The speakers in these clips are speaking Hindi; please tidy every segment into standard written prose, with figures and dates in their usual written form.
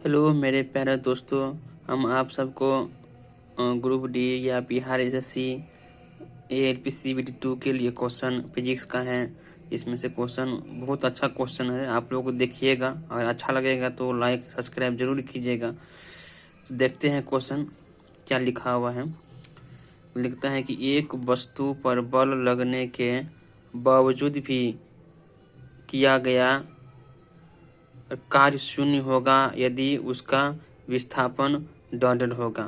हेलो मेरे प्यारे दोस्तों, हम आप सबको ग्रुप डी या बिहार एसएससी ALPCBD 2 के लिए क्वेश्चन फिजिक्स का है। इसमें से क्वेश्चन बहुत अच्छा क्वेश्चन है, आप लोग देखिएगा। अगर अच्छा लगेगा तो लाइक सब्सक्राइब जरूर कीजिएगा। तो देखते हैं क्वेश्चन क्या लिखा हुआ है। लिखता है कि एक वस्तु पर बल लगने के बावजूद भी किया गया कार्य शून्य होगा यदि उसका विस्थापन डॉटेड होगा।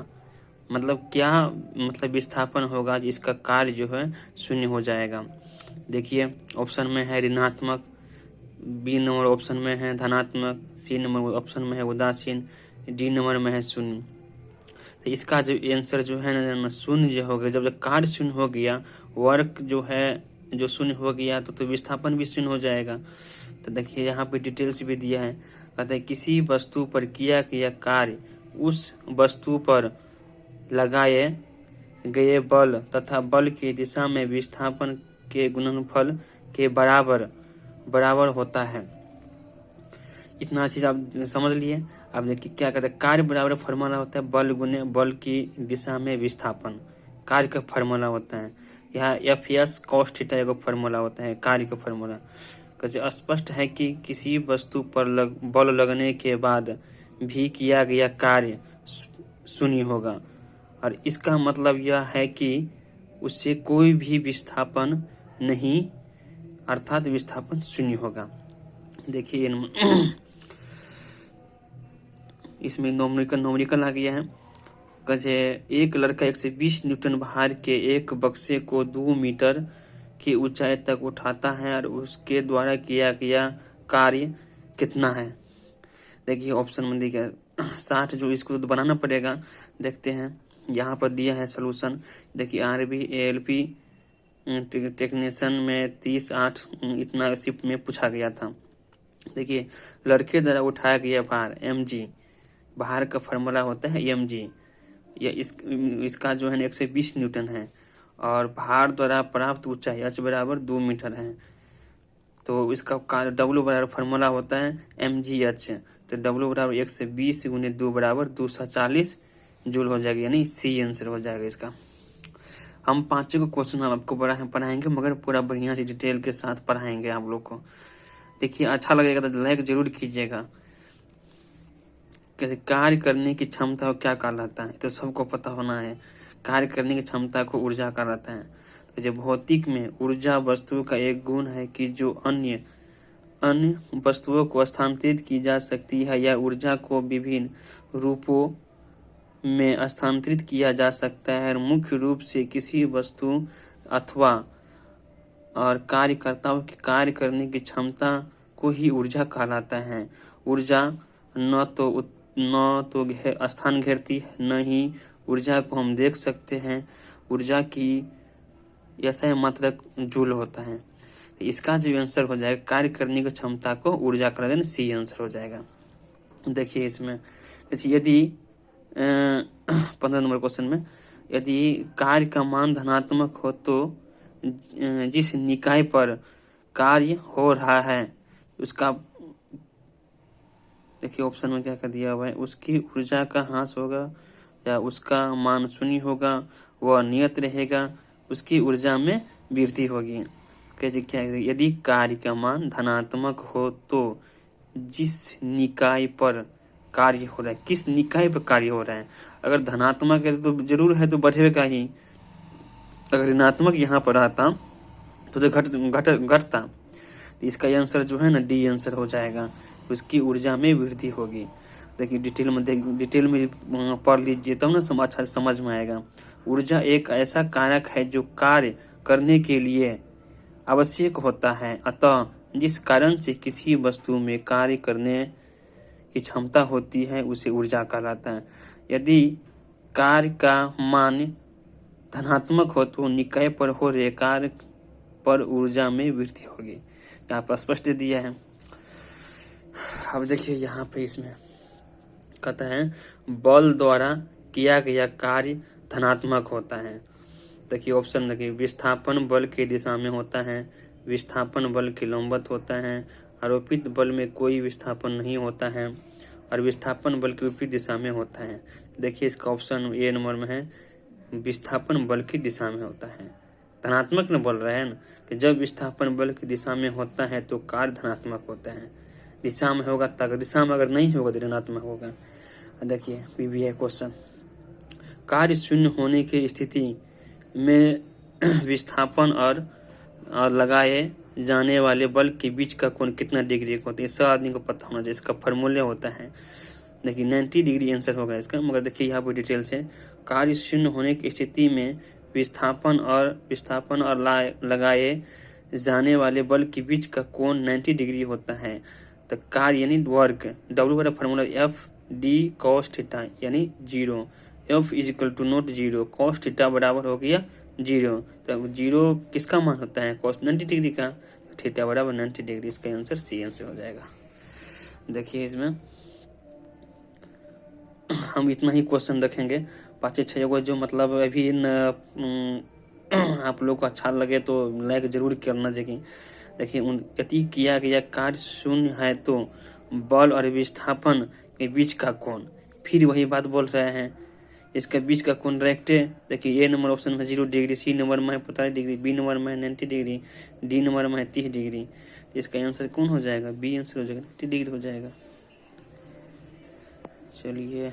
मतलब क्या मतलब विस्थापन होगा जिसका कार्य जो है शून्य हो जाएगा। देखिए ऑप्शन में है ऋणात्मक, बी नंबर ऑप्शन में है धनात्मक, सी नंबर ऑप्शन में है उदासीन, डी नंबर में है शून्य। तो इसका जो आंसर जो है ना शून्य जो हो गया। जब कार्य शून्य हो गया, वर्क जो है जो शून्य हो गया तो विस्थापन भी शून्य हो जाएगा। तो देखिए यहाँ पे डिटेल्स भी दिया है। कहते हैं किसी वस्तु पर किया गया कार्य उस वस्तु पर लगाए गए बल तथा बल की दिशा में विस्थापन के गुणनफल के बराबर होता है। इतना चीज आप समझ लिए। अब देखिए क्या कहते हैं, कार्य बराबर फॉर्मूला होता है बल गुने बल की दिशा में विस्थापन, कार्य का फॉर्मूला होता है। यहाँ FS cos थीटा एगो फॉर्मूला होता है कार्य का फॉर्मूला। कैसे स्पष्ट है कि किसी वस्तु पर बल लगने के बाद भी किया गया कार्य शून्य होगा, और इसका मतलब यह है कि उससे कोई भी विस्थापन नहीं, अर्थात विस्थापन शून्य होगा। देखिए इसमें नोमरिकल आ गया है। कैसे एक लड़का 120 न्यूटन भार के एक बक्से को 2 मीटर की ऊंचाई तक उठाता है और उसके द्वारा किया गया कार्य कितना है। देखिए ऑप्शन में देखिए 60, जो इसको तो बनाना पड़ेगा। देखते हैं यहाँ पर दिया है सोल्यूशन। देखिए RB ALP टेक्नीशियन में 30/8 इतना शिफ्ट में पूछा गया था। देखिए लड़के द्वारा उठाया गया भार mg, भार का फॉर्मूला होता है mg। या इसका जो है 120 न्यूटन है और भार द्वारा प्राप्त ऊंचाई h बराबर 2 मीटर है। तो इसका W बराबर फॉर्मूला होता है mgh। तो W बराबर 120 गुने 2 बराबर 240 जूल हो जाएगा, यानी सी आंसर हो जाएगा इसका। हम 5 को क्वेश्चन हम आपको पढ़ाएंगे, मगर पूरा बढ़िया से डिटेल के साथ पढ़ाएंगे आप लोग को। देखिए अच्छा लगेगा तो लाइक जरूर कीजिएगा। कैसे कार्य करने की क्षमता को क्या कहलाता है, तो सबको पता होना है। कार्य करने की क्षमता को ऊर्जा कहलाता है। तो जो भौतिक में ऊर्जा वस्तु का एक गुण है कि जो अन्य वस्तुओं को स्थानांतरित की जा सकती है या ऊर्जा को विभिन्न रूपों में स्थानांतरित किया जा सकता है। और मुख्य रूप से किसी वस्तु अथवा और कार्यकर्ताओं की कार्य करने की क्षमता को ही ऊर्जा कहलाता है। ऊर्जा न तो स्थान घेरती है, न ही ऊर्जा को हम देख सकते हैं। ऊर्जा की ऐसा मात्रक जूल होता है। इसका जो आंसर हो जाएगा कार्य करने की क्षमता को ऊर्जा कहलाता है, सी आंसर हो जाएगा। देखिए इसमें यदि 15 नंबर क्वेश्चन में यदि कार्य का मान धनात्मक हो तो जिस निकाय पर कार्य हो रहा है उसका, देखिए ऑप्शन में क्या कर दिया हुआ है, उसकी ऊर्जा का ह्रास होगा या उसका मान शून्य होगा, वह नियत रहेगा, उसकी ऊर्जा में वृद्धि होगी। कैसे क्या, यदि कार्य का मान धनात्मक हो तो जिस निकाय पर कार्य हो रहा है, किस निकाय पर कार्य हो रहा है। अगर धनात्मक है तो जरूर है तो बढ़ेगा ही, अगर ऋणात्मक यहाँ पर आता तो घटता। तो इसका आंसर जो है ना डी आंसर हो जाएगा, उसकी ऊर्जा में वृद्धि होगी। देखिए डिटेल में पढ़ लीजिए तब ना अच्छा समझ में आएगा। ऊर्जा एक ऐसा कारक है जो कार्य करने के लिए आवश्यक होता है, अतः जिस कारण से किसी वस्तु में कार्य करने की क्षमता होती है उसे ऊर्जा कहलाता है। यदि कार्य का मान धनात्मक हो तो निकाय पर हो रहे कार्य पर ऊर्जा में वृद्धि होगी। यहाँ पर स्पष्ट दिया है। अब देखिए यहाँ पे इसमें कहता है बल द्वारा किया गया कार्य धनात्मक होता है। देखिए ऑप्शन देखिए, विस्थापन बल की दिशा में होता है, विस्थापन बल के लंबवत होता है, आरोपित बल में कोई विस्थापन नहीं होता है, और विस्थापन बल की विपरीत दिशा में होता है। देखिए इसका ऑप्शन ए नंबर में है, विस्थापन बल की दिशा में होता है। धनात्मक में बोल रहे हैं ना कि जब विस्थापन बल की दिशा में होता है तो कार्य धनात्मक होता है, दिशा में होगा तब, दिशा में अगर नहीं होगा तो ऋणात्मक होगा। देखिए भी है क्वेश्चन, कार्य शून्य होने की स्थिति में विस्थापन और लगाए जाने वाले बल के बीच का कोण कितना डिग्री होता है, ये सब आदमी को पता होना चाहिए। इसका फॉर्मूला होता है, देखिए 90 डिग्री आंसर होगा इसका। मगर देखिए यहाँ पर डिटेल से, कार्य शून्य होने की स्थिति में विस्थापन और लगाए जाने वाले बल के बीच का कोण 90 डिग्री होता है। तो कार्य यानी वर्क, W का formula F D cos theta यानी 0, F is equal to not 0, cos theta बराबर हो गया 0। तो 0 किसका मान होता है, कॉस 90 डिग्री का, थीटा बराबर 90 डिग्री। इसका आंसर सी आंसर हो जाएगा। देखिए इसमें हम इतना ही क्वेश्चन रखेंगे, 5-6 को, जो मतलब अभी आप लोग को अच्छा लगे तो लाइक जरूर करना चाहिए। देखिए यदि किया गया कार्य शून्य है तो बल और विस्थापन के बीच का कोण, फिर वही बात बोल रहे हैं, इसके बीच का कोण डायरेक्टे। देखिए ए नंबर ऑप्शन में 0 डिग्री, सी नंबर में 45 डिग्री, बी नंबर में 90 डिग्री, डी नंबर में 30 डिग्री। इसका आंसर कौन हो जाएगा, बी आंसर हो जाएगा, 90 डिग्री हो जाएगा। चलिए